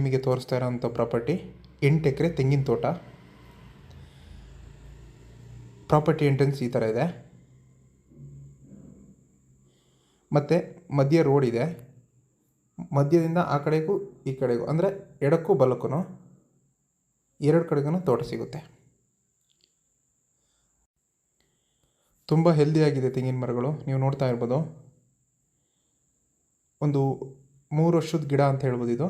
ನಿಮಗೆ ತೋರಿಸ್ತಾ ಇರೋಂಥ ಪ್ರಾಪರ್ಟಿ 8 ಎಕರೆ ತೆಂಗಿನ ತೋಟ. ಪ್ರಾಪರ್ಟಿ ಎಂಟ್ರೆನ್ಸ್ ಈ ಥರ ಇದೆ, ಮತ್ತು ಮಧ್ಯ ರೋಡ್ ಇದೆ. ಮಧ್ಯದಿಂದ ಆ ಕಡೆಗೂ ಈ ಕಡೆಗೂ ಅಂದರೆ ಎಡಕ್ಕೂ ಬಲಕ್ಕೂ 2 ಕಡೆಗೂ ತೋಟ ಸಿಗುತ್ತೆ. ತುಂಬ ಹೆಲ್ದಿಯಾಗಿದೆ ತೆಂಗಿನ ಮರಗಳು, ನೀವು ನೋಡ್ತಾ ಇರ್ಬೋದು. ಒಂದು 3 ವರ್ಷದ ಗಿಡ ಅಂತ ಹೇಳ್ಬೋದು ಇದು,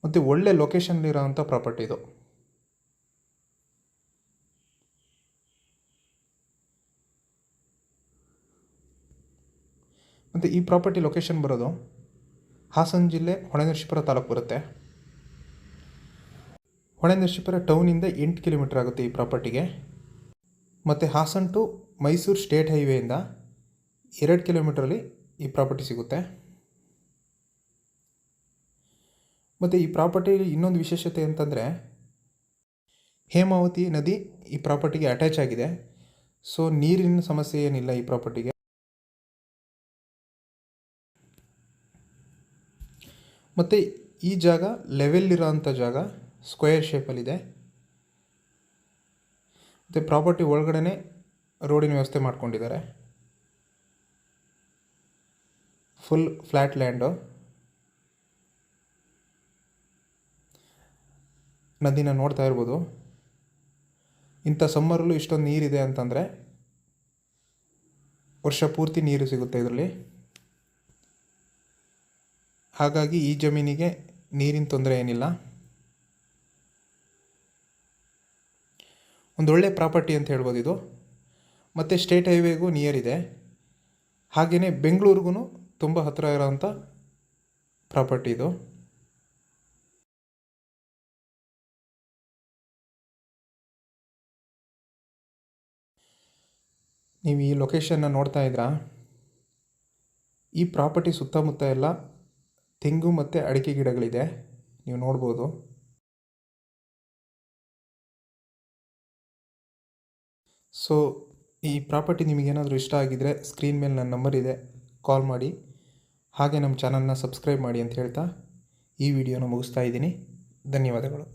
ಮತ್ತು ಒಳ್ಳೆ ಲೊಕೇಶನ್ಲಿರೋಂಥ ಪ್ರಾಪರ್ಟಿ ಇದು. ಮತ್ತು ಈ ಪ್ರಾಪರ್ಟಿ ಲೊಕೇಶನ್ ಬರೋದು ಹಾಸನ ಜಿಲ್ಲೆ ಹೊಳೆನರಸೀಪುರ ತಾಲೂಕು ಬರುತ್ತೆ. ಹೊಳೆನರಸೀಪುರ ಟೌನಿಂದ 8 ಕಿಲೋಮೀಟರ್ ಆಗುತ್ತೆ ಈ ಪ್ರಾಪರ್ಟಿಗೆ. ಮತ್ತು ಹಾಸನ ಟು ಮೈಸೂರು ಸ್ಟೇಟ್ ಹೈವೇಯಿಂದ 2 ಕಿಲೋಮೀಟ್ರಲ್ಲಿ ಈ ಪ್ರಾಪರ್ಟಿ ಸಿಗುತ್ತೆ. ಮತ್ತು ಈ ಪ್ರಾಪರ್ಟಿಯಲ್ಲಿ ಇನ್ನೊಂದು ವಿಶೇಷತೆ ಅಂತಂದರೆ ಹೇಮಾವತಿ ನದಿ ಈ ಪ್ರಾಪರ್ಟಿಗೆ ಅಟ್ಯಾಚ್ ಆಗಿದೆ. ಸೊ ನೀರಿನ ಸಮಸ್ಯೆ ಏನಿಲ್ಲ ಈ ಪ್ರಾಪರ್ಟಿಗೆ. ಮತ್ತು ಈ ಜಾಗ ಲೆವೆಲ್ ಇರೋಂಥ ಜಾಗ, ಸ್ಕ್ವೇರ್ ಶೇಪಲ್ಲಿದೆ. ಮತ್ತು ಪ್ರಾಪರ್ಟಿ ಒಳಗಡೆ ರೋಡಿನ ವ್ಯವಸ್ಥೆ ಮಾಡ್ಕೊಂಡಿದ್ದಾರೆ. Full flat land. ನದಿನ ನೋಡ್ತಾ ಇರ್ಬೋದು. ಇಂಥ ಸಮ್ಮರಲ್ಲೂ ಇಷ್ಟೊಂದು ನೀರಿದೆ ಅಂತಂದರೆ ವರ್ಷ ಪೂರ್ತಿ ನೀರು ಸಿಗುತ್ತೆ ಇದರಲ್ಲಿ. ಹಾಗಾಗಿ ಈ ಜಮೀನಿಗೆ ನೀರಿನ ತೊಂದರೆ ಏನಿಲ್ಲ. ಒಂದೊಳ್ಳೆ ಪ್ರಾಪರ್ಟಿ ಅಂತ ಹೇಳ್ಬೋದು ಇದು. ಮತ್ತು ಸ್ಟೇಟ್ ಹೈವೇಗೂ ನಿಯರ್ ಇದೆ. ಹಾಗೆಯೇ ಬೆಂಗಳೂರಿಗೂ ತುಂಬ ಹತ್ತಿರ ಇರೋಂಥ ಪ್ರಾಪರ್ಟಿ ಇದು. ನೀವು ಈ ಲೊಕೇಶನ್ನ ನೋಡ್ತಾ ಇದ್ರಾ, ಈ ಪ್ರಾಪರ್ಟಿ ಸುತ್ತಮುತ್ತ ಎಲ್ಲ ತೆಂಗು ಮತ್ತು ಅಡಿಕೆ ಗಿಡಗಳಿದೆ, ನೀವು ನೋಡ್ಬೋದು. ಸೊ ಈ ಪ್ರಾಪರ್ಟಿ ನಿಮಗೇನಾದರೂ ಇಷ್ಟ ಆಗಿದ್ದರೆ ಸ್ಕ್ರೀನ್ ಮೇಲೆ ನನ್ನ ನಂಬರ್ ಇದೆ, ಕಾಲ್ ಮಾಡಿ. ಹಾಗೆ ನಮ್ಮ ಚಾನಲ್ನ ಸಬ್ಸ್ಕ್ರೈಬ್ ಮಾಡಿ ಅಂತ ಹೇಳ್ತಾ ಈ ವಿಡಿಯೋನ ಮುಗಿಸ್ತಾ ಇದ್ದೀನಿ. ಧನ್ಯವಾದಗಳು.